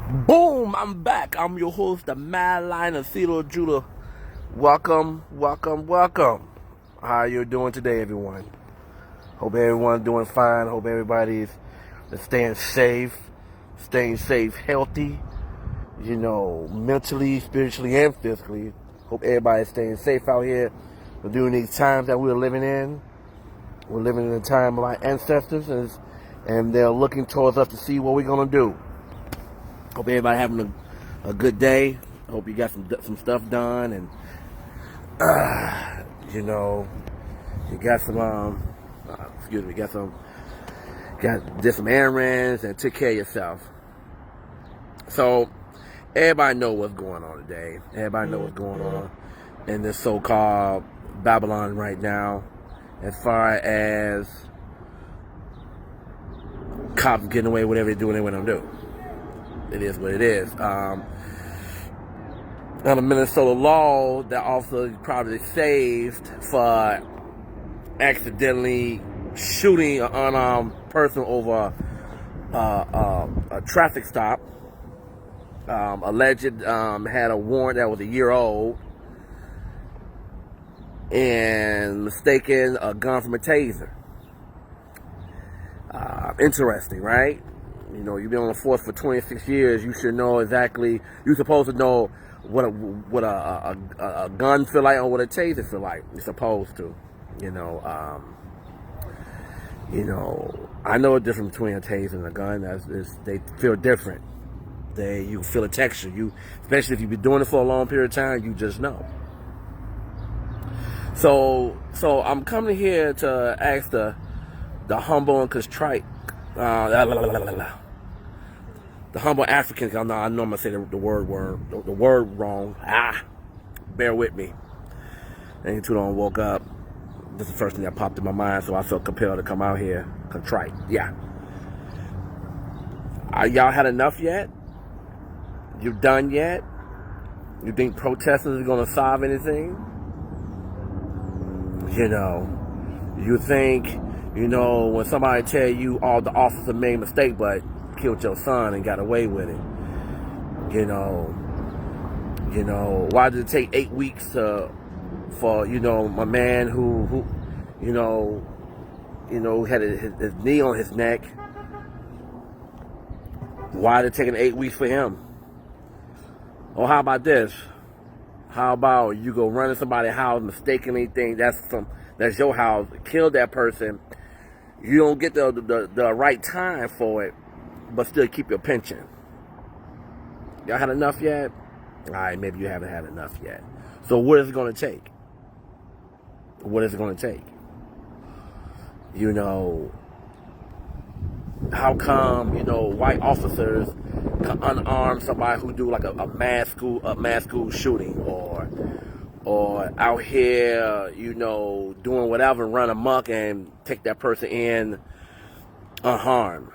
Boom! I'm back. I'm your host, the MadLion of CLOJudah. Welcome, welcome, welcome. How you doing today, everyone? Hope everyone's doing fine. Hope everybody's staying safe, healthy. You know, mentally, spiritually, and physically. Hope everybody's staying safe out here during these times that we're living in. We're living in a time of our ancestors, and they're looking towards us to see what we're gonna do. Hope everybody having a good day. Hope you got some stuff done, and you know, you got some did some errands and took care of yourself. So everybody know what's going on today. Everybody know what's going on in this so-called Babylon right now, as far as cops getting away with whatever they're doing, they want to do. It is what it is. Under Minnesota law, that also probably saved for accidentally shooting an unarmed person over a traffic stop. Alleged had a warrant that was a year old and mistaken a gun from a taser. Interesting, right? You know, you've been on the force for 26 years. You should know exactly. You're supposed to know what a gun feel like or what a taser feel like. You're supposed to. You know, I know the difference between a taser and a gun. They feel different. You feel a texture. Especially if you've been doing it for a long period of time, you just know. So I'm coming here to ask the humble and contrite. The humble Africans. I know I'm gonna say the word wrong. Bear with me. Ain't too long. Woke up. This is the first thing that popped in my mind, so I felt compelled to come out here. Contrite. Yeah. Y'all had enough yet? You done yet? You think protesters are gonna solve anything? You know. You think, when somebody tell you all the officer made a mistake but killed your son and got away with it. Why did it take 8 weeks for my man who had his knee on his neck? Why did it take 8 weeks for him? Or how about this? How about you go run in somebody's house, mistakenly think that's your house, kill that person? You don't get the right time for it, but still keep your pension. Y'all had enough yet? All right, maybe you haven't had enough yet. So what is it going to take? What is it going to take? How come, white officers can unarm somebody who do like a mass school shooting, or out here, doing whatever, run amok and take that person in unharmed,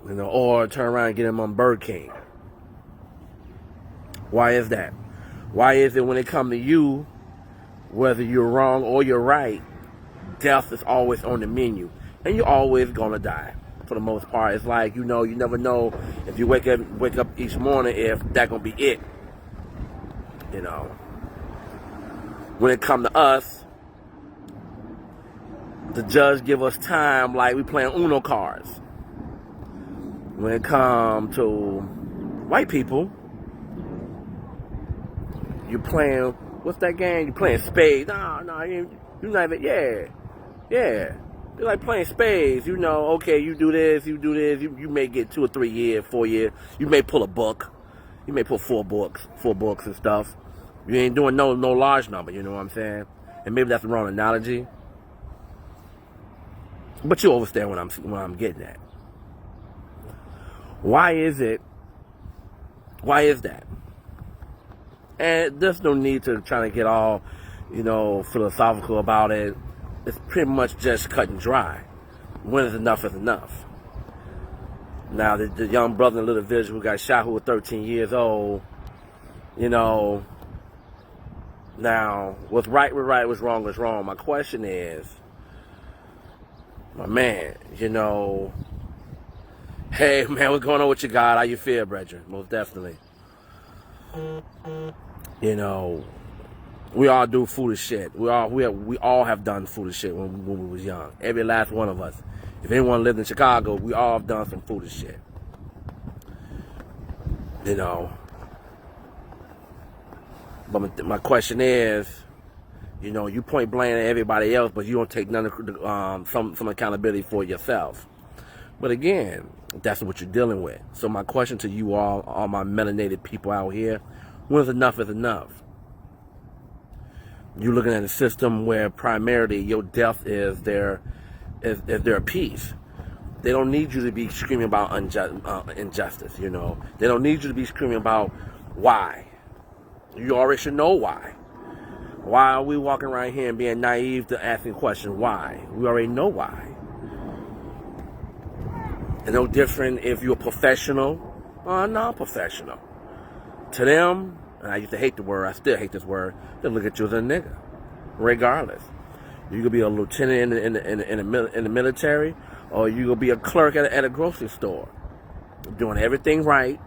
or turn around and get him on Burger King? Why is that? Why is it when it comes to you, whether you're wrong or you're right, death is always on the menu, and you're always gonna die for the most part? It's like, you never know if you wake up each morning if that gonna be it. When it come to us, the judge give us time like we playing Uno cards. When it come to white people, you playing, what's that game? You playing spades. No, you're not even, yeah. You're like playing spades, okay, you do this, you may get 2 or 3 years, 4 years. You may pull a book. You may pull four books and stuff. You ain't doing no large number, you know what I'm saying? And maybe that's the wrong analogy, but you understand what I'm getting at. Why is that? And there's no need to try to get all, philosophical about it. It's pretty much just cut and dry. When is enough is enough. Now, the young brother in Little Village who got shot, who was 13 years old, now, what's right was right, what's wrong was wrong. My question is, my man, Hey, man, what's going on with you, God? How you feel, brethren? Most definitely. You know, we all do foolish shit. We all have done foolish shit when we was young. Every last one of us. If anyone lived in Chicago, we all have done some foolish shit. You know. But my question is, you know, you point blame at everybody else, but you don't take none of some accountability for yourself. But again, that's what you're dealing with. So my question to you all my melanated people out here, when is enough is enough? You're looking at a system where primarily your death is their peace. They don't need you to be screaming about injustice, you know. They don't need you to be screaming about why. You already should know why. Why are we walking around here and being naive to asking questions? Why? We already know why. It's no different if you're a professional or a non-professional. To them, and I used to hate the word, I still hate this word, they look at you as a nigga, regardless. You could be a lieutenant in the military, or you could be a clerk at a grocery store, doing everything right,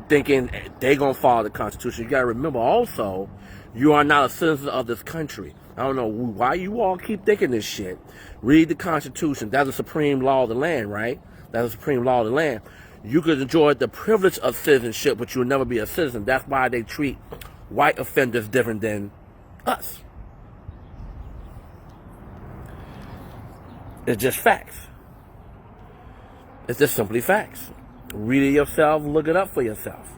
thinking they gonna follow the Constitution. You gotta remember also, you are not a citizen of this country. I don't know why you all keep thinking this shit. Read the Constitution. That's the supreme law of the land, right? That's the supreme law of the land. You could enjoy the privilege of citizenship, but you'll never be a citizen. That's why they treat white offenders different than us. It's just facts. It's just simply facts. Read it yourself, look it up for yourself.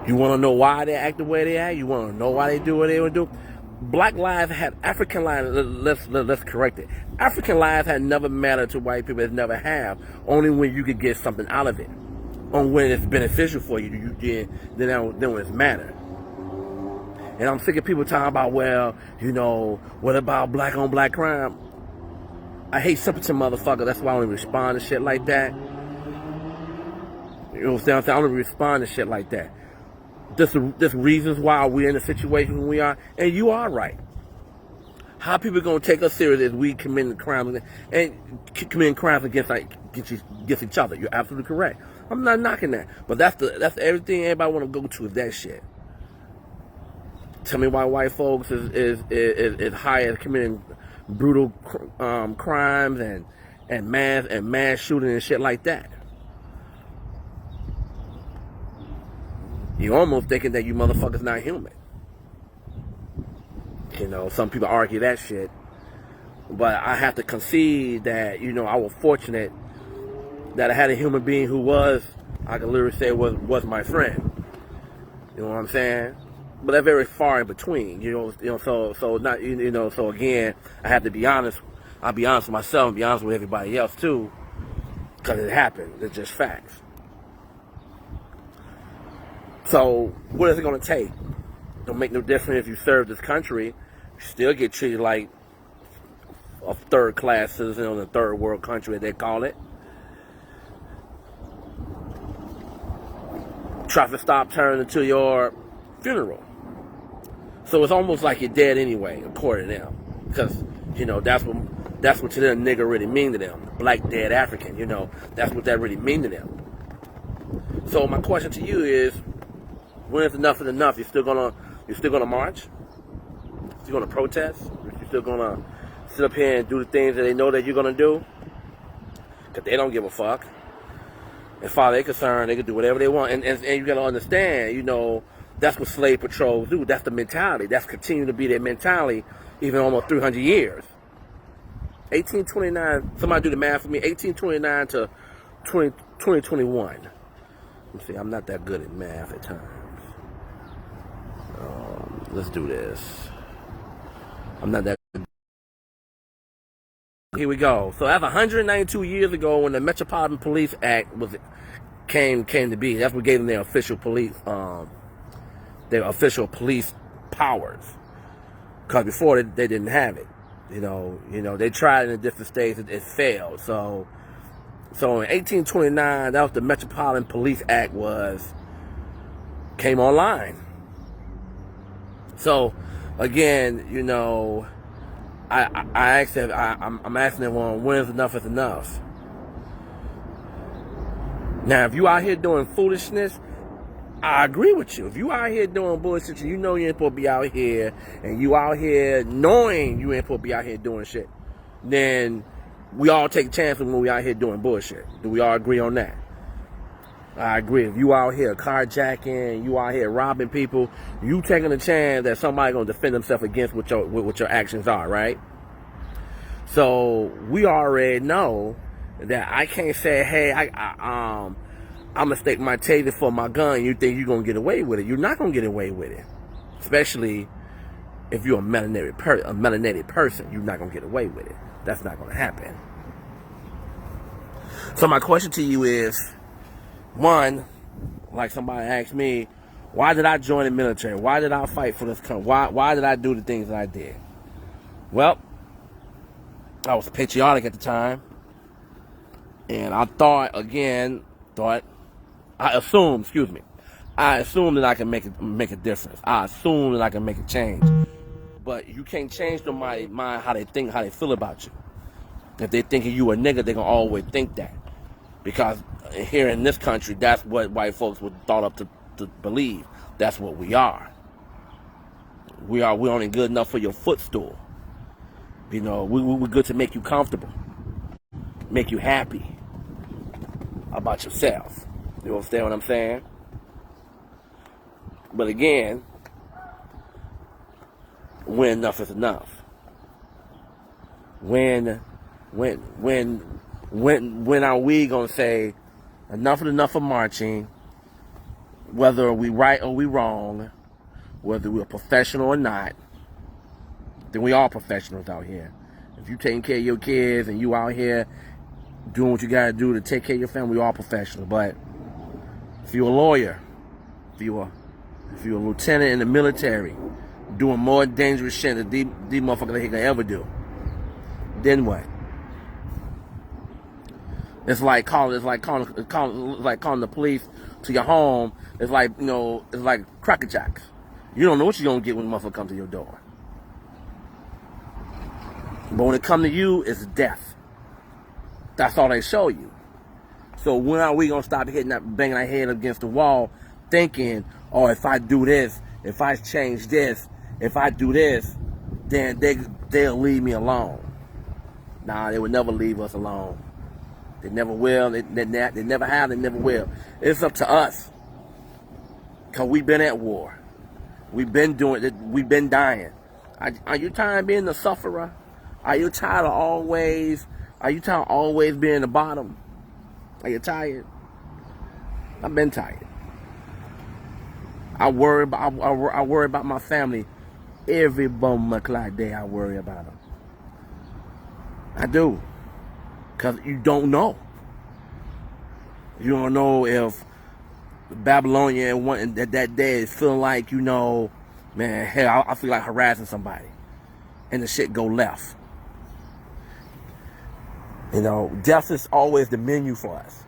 You want to know why they act the way they act? You want to know why they do what they would do? Black lives had, African lives, let's correct it. African lives had never mattered to white people. It never have. Only when you could get something out of it. Only when it's beneficial for you, then when it's matter. And I'm sick of people talking about, well, you know, what about black on black crime? I hate simpleton motherfucker. That's why I don't respond to shit like that. You know what I'm saying? I don't respond to shit like that. This reasons why we're in the situation we are, and you are right. How people gonna take us serious as we commit crimes and committing crimes against each other? You're absolutely correct. I'm not knocking that, but that's everything everybody want to go to is that shit. Tell me why white folks is high at committing brutal crimes and mass shooting and shit like that. You're almost thinking that you motherfuckers not human. You know, some people argue that shit. But I have to concede that, you know, I was fortunate that I had a human being who I could literally say was my friend. You know what I'm saying? But they're very far in between. So again, I have to be honest. I'll be honest with myself and be honest with everybody else too. Because it happened. It's just facts. So, what is it going to take? It'll make no difference if you serve this country. You still get treated like a third-class citizen in a third-world country, as they call it. Traffic stop turns into your funeral. So it's almost like you're dead anyway, according to them. Because, you know, that's what to them nigga really mean to them. Black dead African, you know, that's what that really mean to them. So my question to you is, when is enough is enough? You're still gonna march? You're gonna protest? You're still gonna sit up here and do the things that they know that you're gonna do? Because they don't give a fuck. As far as they're concerned, they can do whatever they want. And you gotta understand, you know, that's what slave patrols do. That's the mentality. That's continuing to be their mentality even almost 300 years. 1829, somebody do the math for me, 1829 to 2021. Let me see, I'm not that good at math at times. Let's do this. I'm not that good. Here we go. So that's 192 years ago when the Metropolitan Police Act came to be. That's what gave them their official police powers. Because before they didn't have it. You know, they tried it in different states, it failed. So in 1829, that was the Metropolitan Police Act came online. So again, you know, I asked them, I'm asking everyone, when is enough is enough? Now, if you out here doing foolishness, I agree with you. If you out here doing bullshit, you know you ain't supposed to be out here, and you out here knowing you ain't supposed to be out here doing shit, then we all take chances when we out here doing bullshit. Do we all agree on that? I agree. If you out here carjacking, you out here robbing people, you taking a chance that somebody gonna defend themselves against what your actions are, right? So we already know that I can't say, hey, I'm gonna stake my taser for my gun. You think you're gonna get away with it? You're not gonna get away with it, especially if you're a melanated person. You're not gonna get away with it. That's not gonna happen. So my question to you is, one, like somebody asked me, why did I join the military? Why did I fight for this country? Why did I do the things that I did? Well, I was patriotic at the time, and I assumed that I can make a difference. I assumed that I can make a change. But you can't change nobody's mind, how they think, how they feel about you. If they thinking you a nigga, they gonna always think that. Because here in this country, that's what white folks were thought up to believe. That's what we are. We're only good enough for your footstool. You know, we're good to make you comfortable, make you happy about yourself. You understand what I'm saying? But again, when enough is enough. When are we gonna say enough is enough of marching, whether we right or we wrong, whether we're professional or not? Then we all professionals out here. If you taking care of your kids and you out here doing what you gotta do to take care of your family, we all professional. But if you're a lawyer, if you're a lieutenant in the military, doing more dangerous shit than these motherfuckers can ever do, then what? It's like calling the police to your home. It's like, you know, it's like Cracker Jacks. You don't know what you're gonna get when the motherfucker comes to your door. But when it comes to you, it's death. That's all they show you. So when are we gonna stop banging our head against the wall, thinking, oh, if I do this, if I change this, if I do this, then they'll leave me alone. Nah, they would never leave us alone. They never will. They never have. They never will. It's up to us. Because we've been at war. We've been doing it. We've been dying. Are you tired of being the sufferer? Are you tired of always being the bottom? Are you tired? I've been tired. I worry about my family every bum McCloud day. I worry about them. I do. Because you don't know. You don't know if the Babylonian that day is feeling like, you know, man, hell, I feel like harassing somebody. And the shit go left. You know, death is always the menu for us.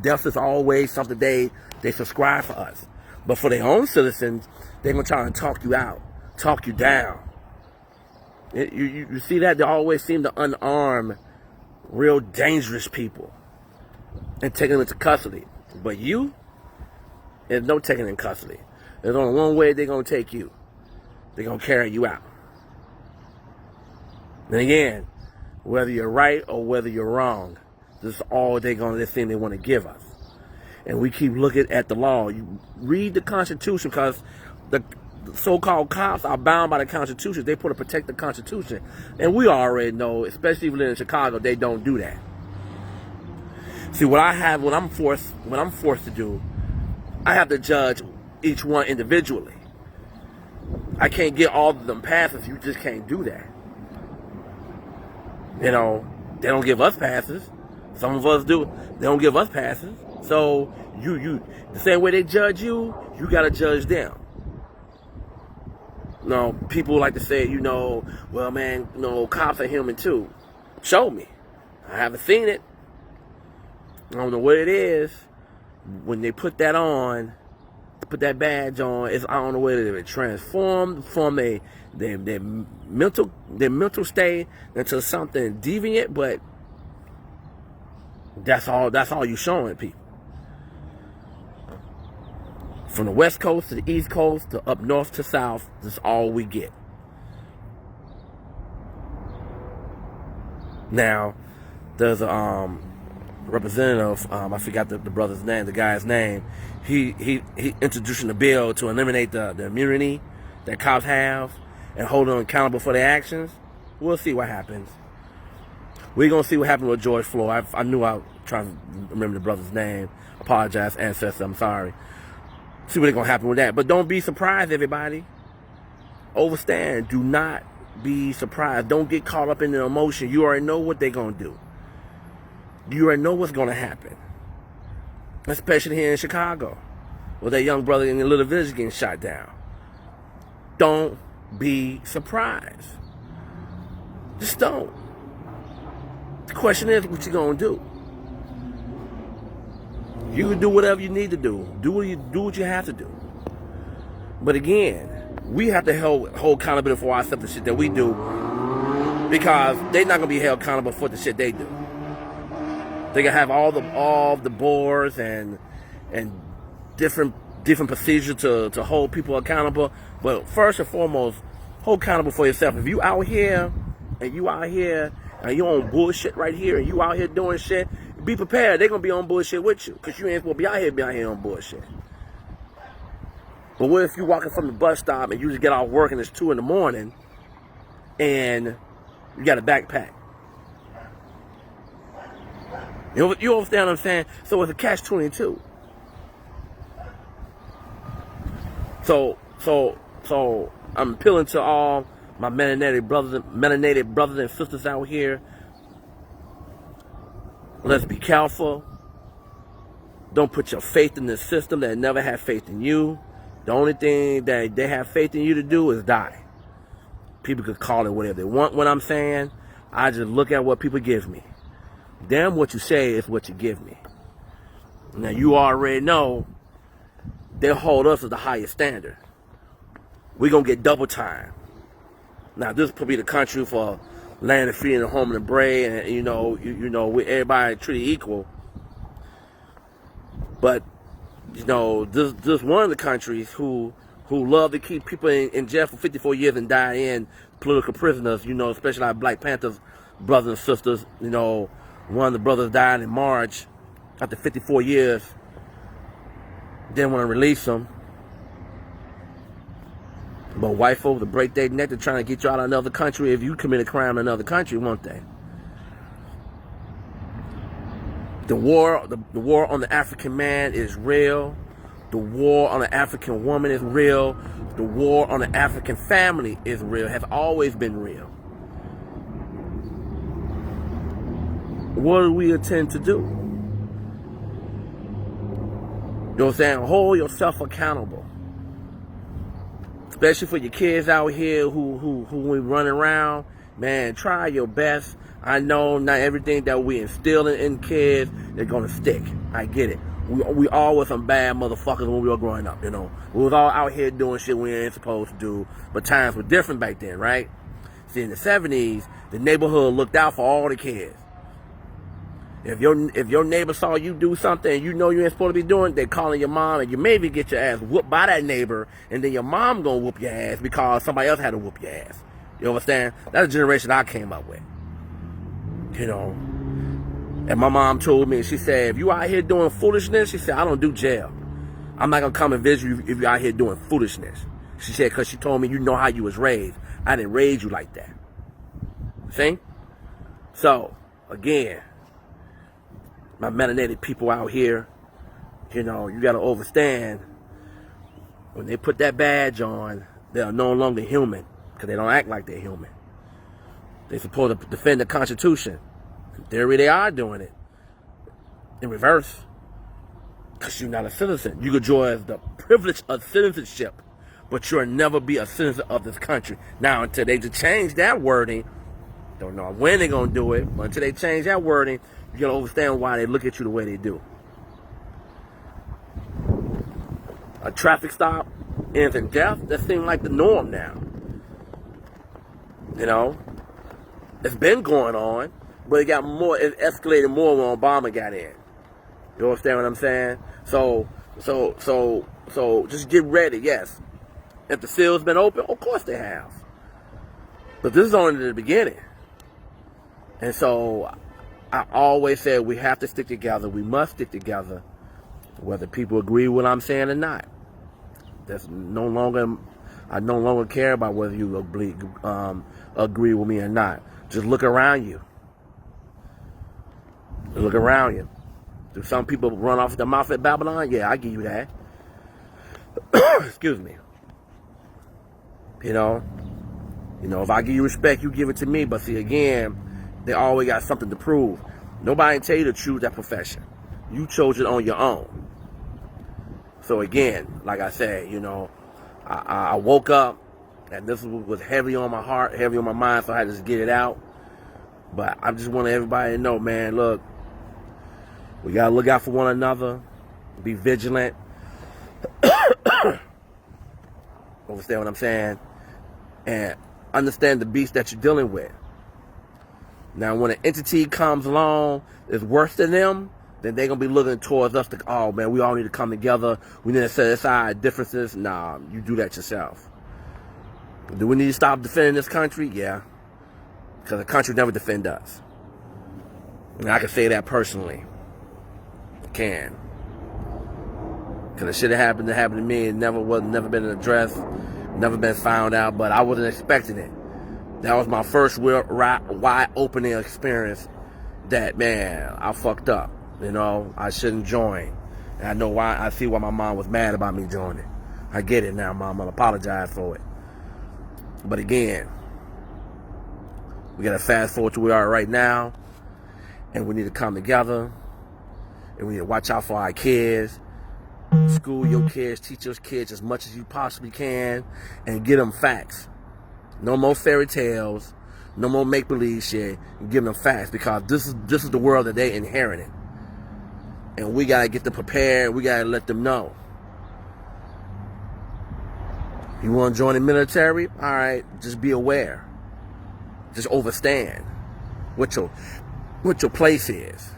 Death is always something they subscribe for us. But for their own citizens, they're going to try and talk you out, talk you down. You see that? They always seem to unarm real dangerous people and taking them into custody. But you, there's no taking in custody. There's only one way they're going to take you. They're going to carry you out. And again, whether you're right or whether you're wrong, this is all they seem they want to give us. And we keep looking at the law. You read the Constitution, because the so-called cops are bound by the Constitution. They're supposed to protect the Constitution. And we already know, especially if we live in Chicago, they don't do that. See, what I'm forced to do, I have to judge each one individually. I can't get all of them passes. You just can't do that. You know, they don't give us passes. Some of us do. They don't give us passes. So you the same way they judge you, you gotta judge them. You know, people like to say, you know, well, man, you know, cops are human too. Show me. I haven't seen it. I don't know what it is. When they put that on, put that badge on, it's I don't know whether they transform from their mental state into something deviant, but that's all you showing people. From the West Coast to the East Coast to up north to south, that's all we get. Now, there's a representative, I forgot the brother's name, the guy's name. He introducing the bill to eliminate the immunity that cops have and hold them accountable for their actions. We'll see what happens. We're going to see what happened with George Floyd. I knew I was trying to remember the brother's name. Apologize, ancestor, I'm sorry. See what's going to happen with that. But don't be surprised, everybody. Overstand. Do not be surprised. Don't get caught up in the emotion. You already know what they're going to do. You already know what's going to happen. Especially here in Chicago, with that young brother in the little village getting shot down. Don't be surprised. Just don't. The question is, what you going to do? You can do whatever you need to do. Do what you have to do. But again, we have to hold accountability for ourselves, the shit that we do, because they're not gonna be held accountable for the shit they do. They can have all the boards and different procedures to hold people accountable. But first and foremost, hold accountable for yourself. If you out here and you on bullshit right here and you out here doing shit, be prepared. They're gonna be on bullshit with you, because you ain't supposed to be out here on bullshit. But what if you walking from the bus stop and you just get off work and it's 2 a.m. and you got a backpack? You understand what I'm saying? So it's a catch-22. So I'm appealing to all my melanated brothers and sisters out here. Let's be careful. Don't put your faith in the system that never had faith in you. The only thing that they have faith in you to do is die. People could call it whatever they want. What I'm saying, I just look at what people give me. Damn, what you say is what you give me. Now, you already know they hold us as the highest standard. We're going to get double time. Now, this could be the country for land and freedom and home and brave, and you know, with everybody treated equal. But you know, this one of the countries who love to keep people in jail for 54 years and die in political prisoners. You know, especially our Black Panthers brothers and sisters. You know, one of the brothers died in March after 54 years. Didn't want to release him. But white folks to break their neck to trying to get you out of another country if you commit a crime in another country, won't they? The war on the African man is real. The war on the African woman is real. The war on the African family is real, has always been real. What do we intend to do? You know what I'm saying? Hold yourself accountable. Especially for your kids out here who we running around. Man, try your best. I know not everything that we instill in kids is gonna stick. I get it. We all were some bad motherfuckers when we were growing up, you know. We was all out here doing shit we ain't supposed to do, but times were different back then, right? See, in the 70s, the neighborhood looked out for all the kids. If your neighbor saw you do something and you know you ain't supposed to be doing, they calling your mom, and you maybe get your ass whooped by that neighbor, and then your mom gonna whoop your ass because somebody else had to whoop your ass. You understand? That's the generation I came up with. You know, and my mom told me, she said, if you out here doing foolishness, she said, I don't do jail. I'm not going to come and visit you if you're out here doing foolishness. She said, because she told me, you know how you was raised. I didn't raise you like that. See? So, again, my melanated people out here, you know, you got to understand, when they put that badge on, they are no longer human, because they don't act like they're human. They're supposed to defend the Constitution. In theory, they are doing it in reverse, because you're not a citizen. You could enjoy the privilege of citizenship, but you'll never be a citizen of this country. Now, until they change that wording, don't know when they're going to do it, but until they change that wording, you got to understand why they look at you the way they do. a traffic stop ends in death, that seems like the norm now. You know, it's been going on, but it escalated more when Obama got in. You understand what I'm saying? So just get ready. Yes, if the seal's been open, of course they have. But this is only the beginning. And so I always said we have to stick together. We must stick together, whether people agree with what I'm saying or not. I no longer care about whether you agree with me or not. Just look around you. Look around you. Do some people run off the mouth at Babylon? Yeah, I give you that. Excuse me. You know, if I give you respect, you give it to me. But see, again, they always got something to prove. Nobody tell you to choose that profession. You chose it on your own. So again, like I said, I woke up and this was heavy on my heart, heavy on my mind, so I had to just get it out. But I just want everybody to know, man, look, we got to look out for one another, be vigilant. Understand what I'm saying? And understand the beast that you're dealing with. Now, when an entity comes along that's worse than them, then they're going to be looking towards us to, oh, man, we all need to come together. We need to set aside differences. Nah, you do that yourself. Do we need to stop defending this country? Yeah. Because the country never defend us. And I can say that personally. I can. Because the shit that happened to me, it never been addressed, never been found out, but I wasn't expecting it. That was my first wide opening experience that, man, I fucked up. I shouldn't join. And I know why. I see why my mom was mad about me joining. I get it now, Mom. I apologize for it. But again, we got to fast forward to where we are right now. And we need to come together. And we need to watch out for our kids. School your kids. Teach your kids as much as you possibly can. And get them facts. No more fairy tales. No more make-believe shit. Give them facts. Because this is the world that they inherited. And we got to get them prepared. We got to let them know. You want to join the military? All right, just be aware. Just understand what your place is.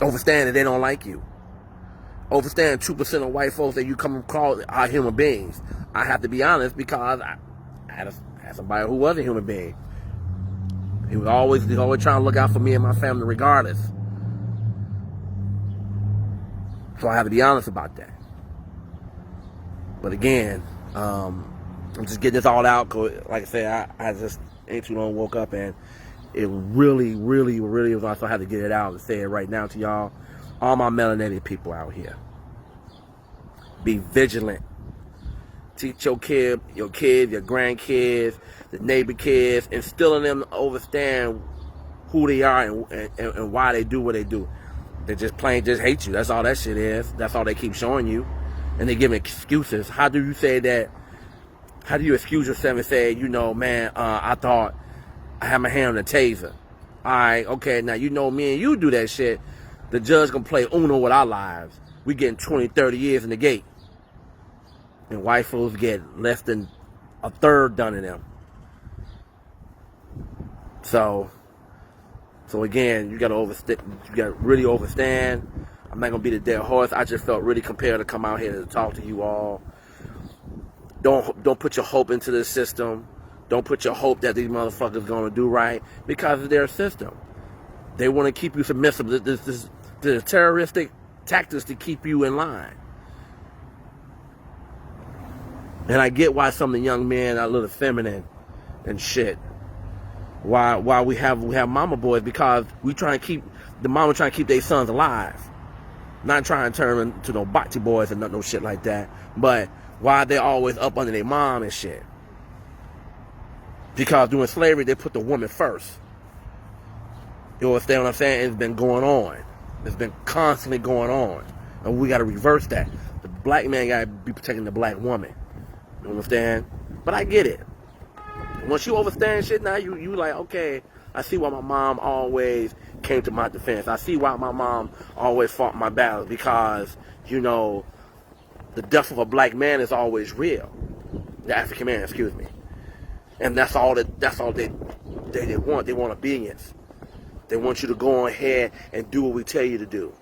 Understand that they don't like you. Understand 2% of white folks that you come across are human beings. I have to be honest because I had somebody who was a human being. He was always trying to look out for me and my family regardless. So I have to be honest about that. But again, I'm just getting this all out. Cause like I said, I just ain't too long woke up and it really was also had to get it out and say it right now to y'all. All my melanated people out here. Be vigilant. Teach your kids, your grandkids, the neighbor kids, instilling them to understand who they are and why they do what they do. They just hate you. That's all that shit is. That's all they keep showing you. And they give excuses. How do you say that? How do you excuse yourself and say, man, I thought I had my hand on the taser. All right, okay, now me and you do that shit. The judge gonna play Uno with our lives. We getting 20, 30 years in the gate. And white folks get less than a third done in them. So again, you gotta really overstand. I'm not gonna be the dead horse. I just felt really compelled to come out here to talk to you all. Don't put your hope into the system. Don't put your hope that these motherfuckers gonna do right because of their system. They want to keep you submissive. The terroristic tactics to keep you in line. And I get why some of the young men are a little feminine and shit. Why we have mama boys, because we trying to keep the mama trying to keep their sons alive. Not trying to turn them into no bocce boys and no shit like that. But why they always up under their mom and shit? Because during slavery they put the woman first. You understand what I'm saying? It's been going on. It's been constantly going on. And we got to reverse that. The black man got to be protecting the black woman. You understand? But I get it. Once you understand shit now, you like, okay, I see why my mom always came to my defense. I see why my mom always fought my battles because, The death of a black man is always real. The African man, excuse me. And that's all they want. They want obedience. They want you to go on ahead and do what we tell you to do.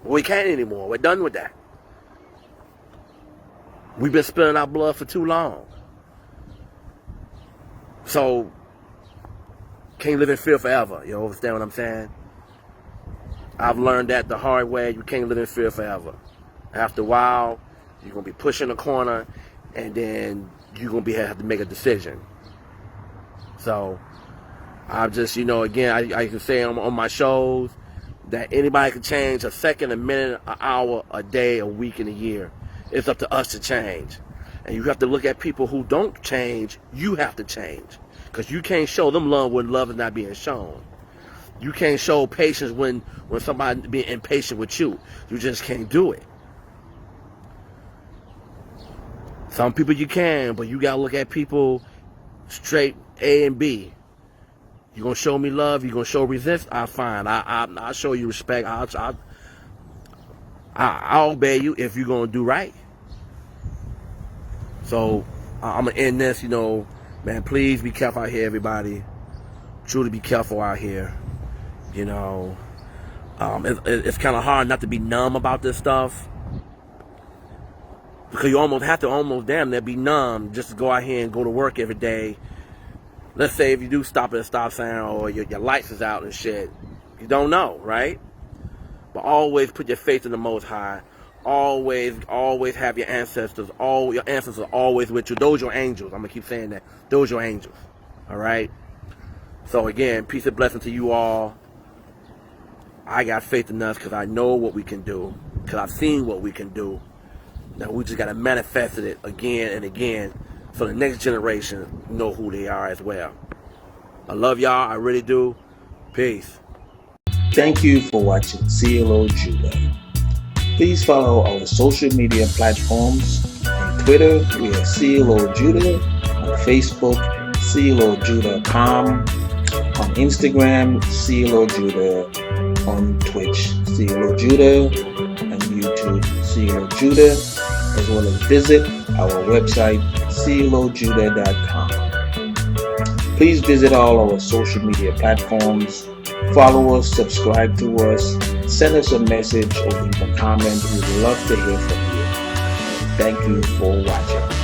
Well, we can't anymore. We're done with that. We've been spilling our blood for too long. So, can't live in fear forever. You understand what I'm saying? I've learned that the hard way. You can't live in fear forever. After a while, you're going to be pushing a corner, and then you're going to have to make a decision. So, I'm just, again, I can say on my shows that anybody can change a second, a minute, an hour, a day, a week, and a year. It's up to us to change. And you have to look at people who don't change. You have to change. Because you can't show them love when love is not being shown. You can't show patience when somebody being impatient with you. You just can't do it. Some people you can, but you got to look at people straight A and B. You're going to show me love, you're going to show resistance, I'll fine. I'll show you respect. I'll obey you if you're going to do right. So, I'm going to end this, man, please be careful out here, everybody. Truly be careful out here. It's kind of hard not to be numb about this stuff. Because you almost have to damn near be numb just to go out here and go to work every day. Let's say if you do stop at a stop sign or your lights is out and shit. You don't know, right? But always put your faith in the Most High. Always have your ancestors. All your ancestors are always with you. Those are your angels. I'm going to keep saying that. Those are your angels. All right? So again, peace and blessing to you all. I got faith in us because I know what we can do. Because I've seen what we can do. Now we just got to manifest it again and again so the next generation know who they are as well. I love y'all. I really do. Peace. Thank you for watching CLOJudah. Please follow our social media platforms. On Twitter, we are CLOJudah. On Facebook, CLOJudah.com. On Instagram, CLOJudah. On Twitch, CLOJudah. And YouTube, CLOJudah. As well as visit our website, CLOJudah.com. Please visit all our social media platforms. Follow us, subscribe to us, send us a message or leave a comment. We'd love to hear from you. Thank you for watching.